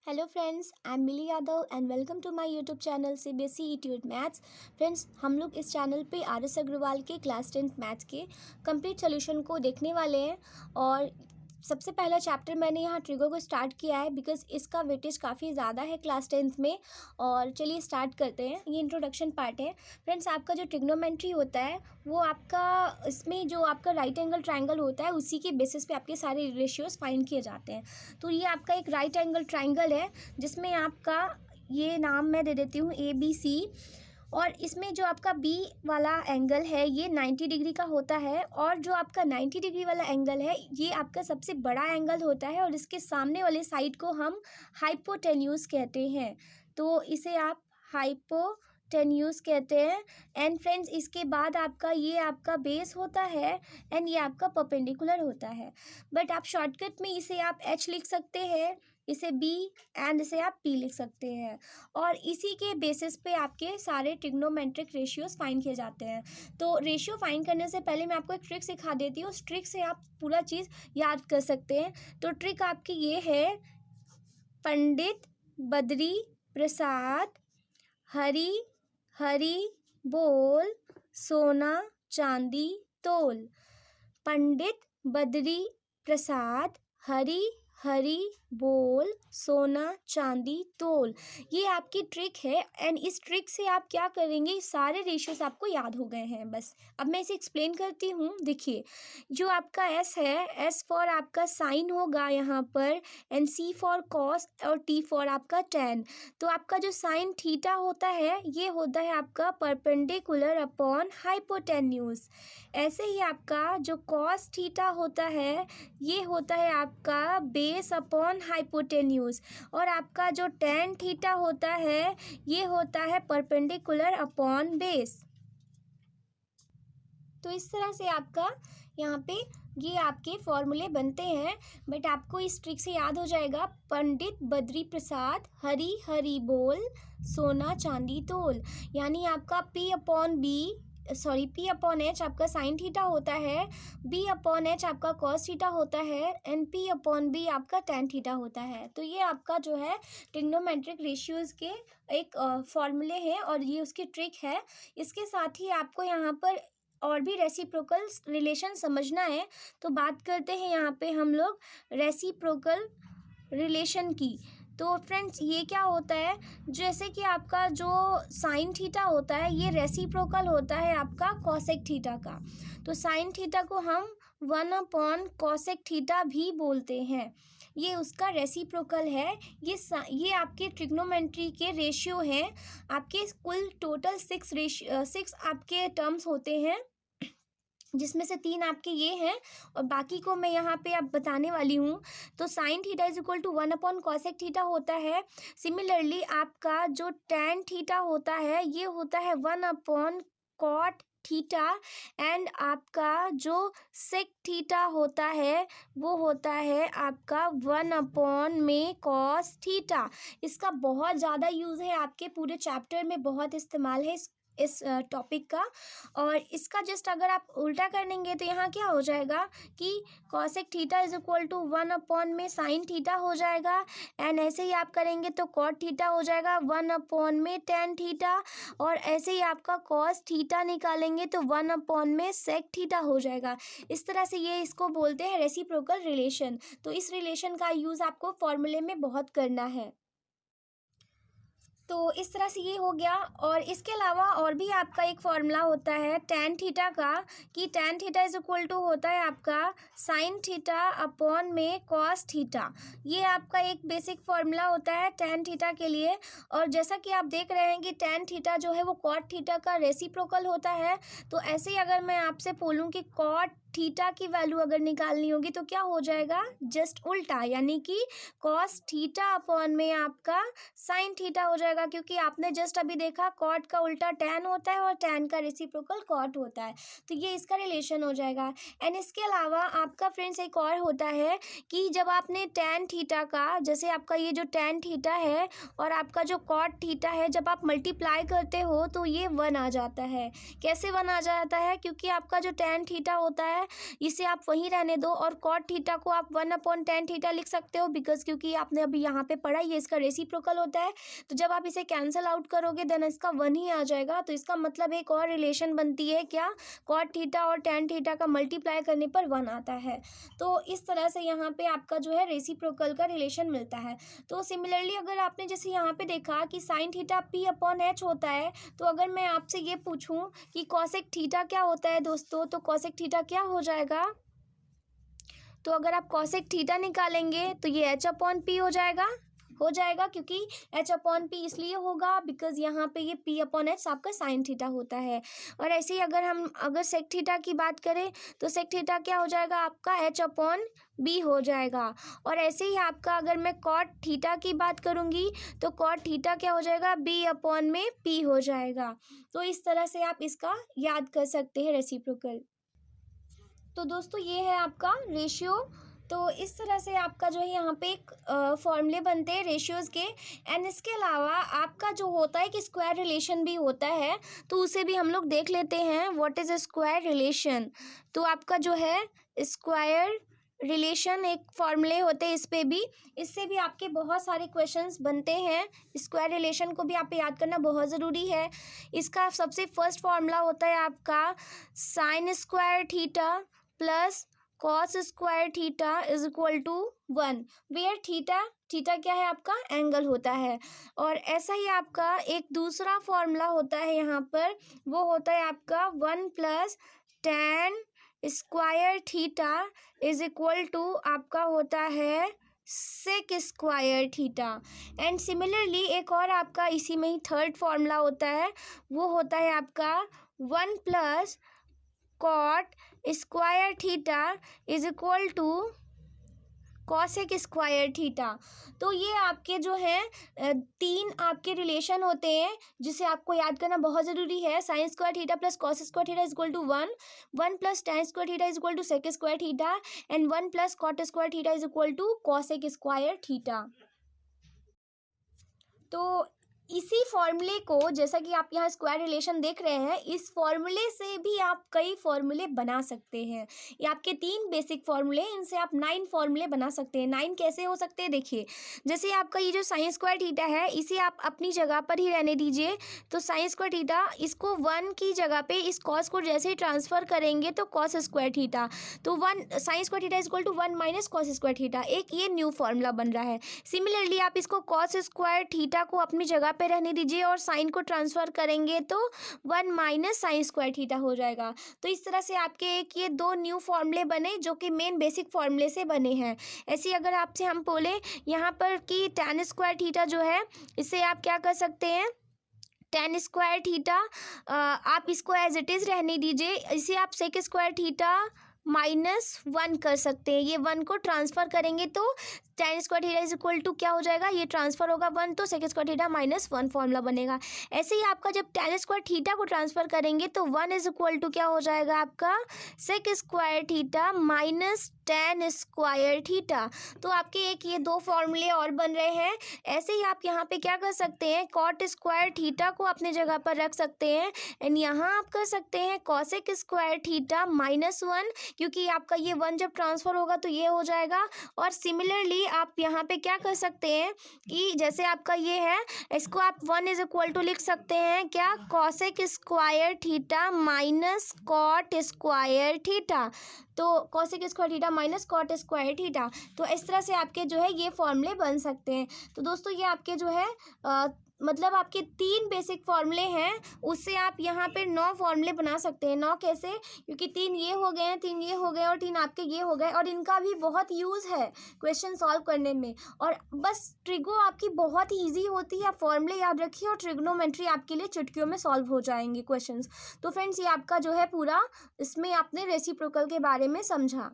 Hello friends, I am Mili Yadav and welcome to my YouTube channel CBSE Etude maths. Friends, हम लोग इस channel पे R S Agarwal के class 10th maths के complete solution को देखने वाले हैं। और सबसे पहला चैप्टर मैंने यहाँ ट्रिगो को स्टार्ट किया है बिकॉज इसका वेटेज काफ़ी ज़्यादा है क्लास 10th में। और चलिए स्टार्ट करते हैं। ये इंट्रोडक्शन पार्ट है। फ्रेंड्स, आपका जो ट्रिग्नोमेट्री होता है वो आपका इसमें जो आपका राइट एंगल ट्राइंगल होता है उसी के बेसिस पे आपके सारे रेशियोज फाइंड किए जाते हैं। तो ये आपका एक राइट एंगल ट्राइंगल है जिसमें आपका ये नाम मैं दे देती हूँ ABC। और इसमें जो आपका B वाला एंगल है ये 90 डिग्री का होता है। और जो आपका 90 डिग्री वाला एंगल है ये आपका सबसे बड़ा एंगल होता है और इसके सामने वाले साइड को हम हाइपोटेन्यूज कहते हैं। तो इसे आप हाइपोटेन्यूज कहते हैं। एंड फ्रेंड्स, इसके बाद आपका ये आपका बेस होता है एंड ये आपका परपेंडिकुलर होता है। बट आप शॉर्टकट में इसे आप H लिख सकते हैं, इसे B एंड इसे आप P लिख सकते हैं। और इसी के बेसिस पे आपके सारे ट्रिग्नोमेट्रिक रेशियोज फाइंड किए जाते हैं। तो रेशियो फाइंड करने से पहले मैं आपको एक ट्रिक सिखा देती हूँ। उस ट्रिक से आप पूरा चीज़ याद कर सकते हैं। तो ट्रिक आपकी ये है, पंडित बद्री प्रसाद हरी हरी बोल सोना चांदी तोल। पंडित बद्री प्रसाद हरी हरी बोल सोना चांदी तोल। ये आपकी ट्रिक है एंड इस ट्रिक से आप क्या करेंगे, सारे रेशियोज आपको याद हो गए हैं। बस अब मैं इसे एक्सप्लेन करती हूँ। देखिए, जो आपका S है, S फॉर आपका साइन होगा यहाँ पर एंड C फॉर कॉस और T फॉर आपका tan। तो आपका जो साइन थीटा होता है ये होता है आपका परपेंडिकुलर अपॉन हाइपोटेन्यूज। ऐसे ही आपका जो कॉस थीटा होता है ये होता है आपका बेस अपॉन हाइपोटेन्यूज। और आपका जो tan थीटा होता है ये होता है परपेंडिकुलर अपॉन बेस। तो इस तरह से आपका यहाँ पे ये आपके फॉर्मूले बनते हैं। बट आपको इस ट्रिक से याद हो जाएगा, पंडित बद्री प्रसाद हरी हरी बोल सोना चांदी तोल। यानी आपका P अपॉन H आपका साइन थीटा होता है, B अपॉन H आपका कॉस थीटा होता है एंड P अपॉन B आपका tan थीटा होता है। तो ये आपका जो है ट्रिग्नोमेट्रिक रेशियोज के एक फॉर्मूले हैं और ये उसकी ट्रिक है। इसके साथ ही आपको यहाँ पर और भी रेसिप्रोकल रिलेशन समझना है। तो बात करते हैं यहाँ पे हम लोग रेसिप्रोकल रिलेशन की। तो फ्रेंड्स, ये क्या होता है, जैसे कि आपका जो साइन थीटा होता है ये रेसिप्रोकल होता है आपका कॉसेक थीटा का। तो साइन थीटा को हम 1 अपॉन कॉसेक थीटा भी बोलते हैं। ये उसका रेसिप्रोकल है। ये आपके ट्रिग्नोमेट्री के रेशियो हैं। आपके कुल टोटल 6 आपके टर्म्स होते हैं जिसमें से 3 आपके ये हैं और बाकी को मैं यहाँ पे अब बताने वाली हूँ। तो sine theta is equal to 1 upon cosec theta होता है। सिमिलरली आपका जो tan थीटा होता है ये होता है 1 अपॉन कॉट थीटा एंड आपका जो सेक थीटा होता है वो होता है आपका 1 अपॉन में कॉस थीटा। इसका बहुत ज़्यादा यूज़ है, आपके पूरे चैप्टर में बहुत इस्तेमाल है इस टॉपिक का। और इसका जस्ट अगर आप उल्टा कर देंगे तो यहाँ क्या हो जाएगा कि cosec theta is equal to 1 upon में साइन थीटा हो जाएगा एंड ऐसे ही आप करेंगे तो कॉट थीटा हो जाएगा 1 अपॉन में tan थीटा। और ऐसे ही आपका कॉस थीटा निकालेंगे तो 1 अपॉन में सेक थीटा हो जाएगा। इस तरह से ये इसको बोलते हैं रेसिप्रोकल रिलेशन। तो इस रिलेशन का यूज़ आपको फॉर्मूले में बहुत करना है। तो इस तरह से ये हो गया। और इसके अलावा और भी आपका एक फॉर्मूला होता है tan थीटा का, कि tan theta is equal to होता है आपका साइन थीटा अपॉन में कॉस थीटा। ये आपका एक बेसिक फॉर्मूला होता है tan थीटा के लिए। और जैसा कि आप देख रहे हैं कि tan थीटा जो है वो कॉट थीटा का रेसिप्रोकल होता है। तो ऐसे ही अगर मैं आपसे बोलूँ कि कॉट थीटा की वैल्यू अगर निकालनी होगी तो क्या हो जाएगा, जस्ट उल्टा, यानी कि कॉस थीटा अपॉन में आपका साइन थीटा हो जाएगा। क्योंकि आपने जस्ट अभी देखा कॉट का उल्टा tan होता है और tan का रेसिप्रोकल कॉट होता है। तो ये इसका रिलेशन हो जाएगा। एंड इसके अलावा आपका फ्रेंड्स एक और होता है कि जब आपने tan थीटा का, जैसे आपका ये जो tan थीटा है और आपका जो कॉट थीटा है, जब आप मल्टीप्लाई करते हो तो ये 1 आ जाता है। कैसे 1 आ जाता है, क्योंकि आपका जो tan थीटा होता है है इसे आप वहीं रहने दो, और कॉट थीटा को आप 1/tan थीटा लिख सकते हो, बिकॉज क्योंकि आपने अभी यहाँ पे पढ़ा ये इसका रेसिप्रोकल होता है। तो जब आप इसे कैंसिल आउट करोगे देन इसका 1 ही आ जाएगा। तो इसका मतलब एक और रिलेशन बनती है क्या, कॉट थीटा और tan थीटा का मल्टीप्लाई करने पर 1 आता है। तो इस तरह से यहाँ पे आपका जो है रेसिप्रोकल का रिलेशन मिलता है। तो सिमिलरली अगर आपने जैसे यहाँ पे देखा कि साइन थीटा p/h होता है, तो अगर मैं आपसे ये पूछूं कि कॉसेक थीटा क्या होता है दोस्तों, तो कॉसेक थीटा क्या हो जाएगा, तो अगर आप कॉसेक थीटा निकालेंगे तो ये h/p हो जाएगा क्योंकि h/p इसलिए होगा बिकॉज यहाँ पे ये p/h आपका साइन थीटा होता है। और ऐसे ही अगर सेक थीटा की बात करें तो सेक थीटा क्या हो जाएगा आपका h/b हो जाएगा। और ऐसे ही आपका अगर मैं कॉट थीटा की बात करूँगी तो कॉट थीटा क्या हो जाएगा, b/p हो जाएगा। तो इस तरह से आप इसका याद कर सकते हैं रेसिप्रोकल। तो दोस्तों ये है आपका रेशियो। तो इस तरह से आपका जो है यहाँ पे एक फॉर्मूले बनते हैं रेशियोज़ के। एंड इसके अलावा आपका जो होता है कि स्क्वायर रिलेशन भी होता है, तो उसे भी हम लोग देख लेते हैं what is a square relation. तो आपका जो है स्क्वायर रिलेशन एक फॉर्मूले होते हैं, इससे भी आपके बहुत सारे क्वेश्चंस बनते हैं। स्क्वायर रिलेशन को भी आप याद करना बहुत ज़रूरी है। इसका सबसे फर्स्ट फॉर्मूला होता है आपका sine square theta plus cos square theta is equal to 1, where theta क्या है आपका एंगल होता है। और ऐसा ही आपका एक दूसरा फॉर्मूला होता है यहाँ पर, वो होता है आपका 1 + tan square theta is equal to आपका होता है sec square theta. And similarly एक और आपका इसी में ही थर्ड फॉर्मूला होता है, वो होता है आपका 1 + cot square theta is equal to cosec square theta. तो ये आपके जो है 3 आपके रिलेशन होते हैं जिसे आपको याद करना बहुत ज़रूरी है। Sine square theta plus cos square theta is equal to 1, 1 + tan square theta is equal to sec square theta, and 1 + cot square theta is equal to cosec square theta. तो इसी फॉर्मूले को, जैसा कि आप यहाँ स्क्वायर रिलेशन देख रहे हैं, इस फॉर्मूले से भी आप कई फॉर्मूले बना सकते हैं। ये आपके 3 बेसिक फॉर्मूले, इनसे आप 9 फॉर्मूले बना सकते हैं। 9 कैसे हो सकते हैं देखिए, जैसे आपका ये जो साइन स्क्वायर थीटा है इसे आप अपनी जगह पर ही रहने दीजिए। तो साइन स्क्वायर थीटा इसको 1 की जगह पे इस कॉस को जैसे ही ट्रांसफर करेंगे तो कॉस स्क्वायर थीटा, तो 1 sine square theta is equal to 1 - cos square theta, एक ये न्यू फॉर्मूला बन रहा है। सिमिलरली आप इसको कॉस स्क्वायर थीटा को अपनी जगह पे रहने दीजिए और साइन को ट्रांसफर करेंगे तो 1 - साइन स्क्वायर थीटा हो जाएगा। तो इस तरह से आपके एक ये 2 न्यू फॉर्मूले बने जो कि मेन बेसिक फॉर्मूले से बने हैं। ऐसे ही अगर आपसे हम बोले यहाँ पर कि tan स्क्वायर थीटा जो है, इसे आप क्या कर सकते हैं, tan स्क्वायर थीटा आप इसको एज इट इज़ रहने दीजिए, इसे आप सेक स्क्वायर थीटा -1 कर सकते हैं। ये 1 को ट्रांसफ़र करेंगे तो tan square theta is equal to क्या हो जाएगा, ये ट्रांसफर होगा 1 तो सेक स्क्वायर थीटा -1 फॉर्मूला बनेगा। ऐसे ही आपका जब tan स्क्वायर थीटा को ट्रांसफर करेंगे तो 1 इज इक्वल टू क्या हो जाएगा आपका sec square theta -tan square theta. तो आपके एक ये 2 फॉर्मूले और बन रहे हैं। ऐसे ही आप यहाँ पे क्या कर सकते हैं, कॉट स्क्वायर थीटा को अपने जगह पर रख सकते हैं, एंड यहाँ आप कर सकते हैं कॉसेक स्क्वायर थीटा -1, क्योंकि आपका ये 1 जब ट्रांसफ़र होगा तो ये हो जाएगा। और सिमिलरली आप यहाँ पे क्या कर सकते हैं कि जैसे आपका ये है, इसको आप 1 इज इक्वल टू लिख सकते हैं क्या, cosec square theta minus cot square theta. तो cosec square theta minus cot square theta. तो इस तरह से आपके जो है ये फॉर्मूले बन सकते हैं। तो दोस्तों ये आपके जो है मतलब आपके 3 बेसिक फॉर्मूले हैं, उससे आप यहाँ पे 9 फॉर्मूले बना सकते हैं। 9 कैसे, क्योंकि 3 ये हो गए हैं, 3 ये हो गए और 3 आपके ये हो गए, और इनका भी बहुत यूज़ है क्वेश्चन सॉल्व करने में। और बस ट्रिगो आपकी बहुत ही ईजी होती है, आप फॉर्मूले याद रखिए और ट्रिग्नोमेट्री आपके लिए चुटकियों में सॉल्व हो जाएंगे क्वेश्चंस। तो फ्रेंड्स ये आपका जो है पूरा, इसमें आपने रेसिप्रोकल के बारे में समझा।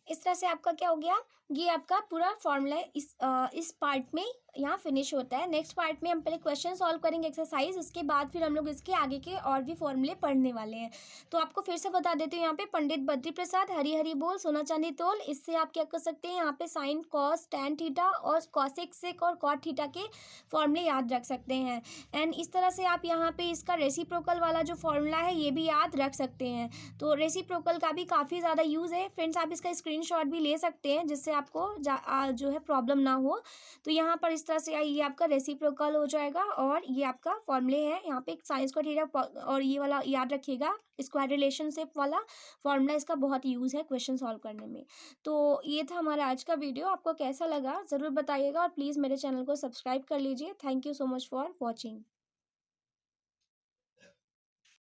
इस तरह से आपका क्या हो गया, ये आपका पूरा फॉर्मूला इस पार्ट में यहाँ फिनिश होता है। नेक्स्ट पार्ट में हम पहले क्वेश्चन सॉल्व करेंगे एक्सरसाइज, उसके बाद फिर हम लोग इसके आगे के और भी फॉर्मूले पढ़ने वाले हैं। तो आपको फिर से बता देती हूँ, यहाँ पे पंडित बद्री प्रसाद, हरी हरी बोल, सोना चांदी तोल, इससे आप क्या कर सकते हैं, यहाँ पे साइन कॉस टैन थीटा और कॉसेक सेक और कॉट थीटा के फॉर्मूले याद रख सकते हैं। एंड इस तरह से आप यहाँ पे इसका रेसिप्रोकल वाला जो फॉर्मूला है ये भी याद रख सकते हैं। तो रेसिप्रोकल का भी काफ़ी ज़्यादा यूज़ है फ्रेंड्स, आप इसका स्क्रीनशॉट भी ले सकते हैं जिससे आपको जो है प्रॉब्लम ना हो। तो यहाँ पर इस तरह से ये आपका रेसिप्रोकल हो जाएगा और ये आपका फॉर्मूले है। यहाँ पे साइंस का थीटा और ये वाला याद रखिएगा, स्क्वायर रिलेशनशिप वाला फॉर्मूला इसका बहुत यूज़ है क्वेश्चन सॉल्व करने में। तो ये था हमारा आज का वीडियो, आपको कैसा लगा ज़रूर बताइएगा और प्लीज़ मेरे चैनल को सब्सक्राइब कर लीजिए। Thank you so much for watching.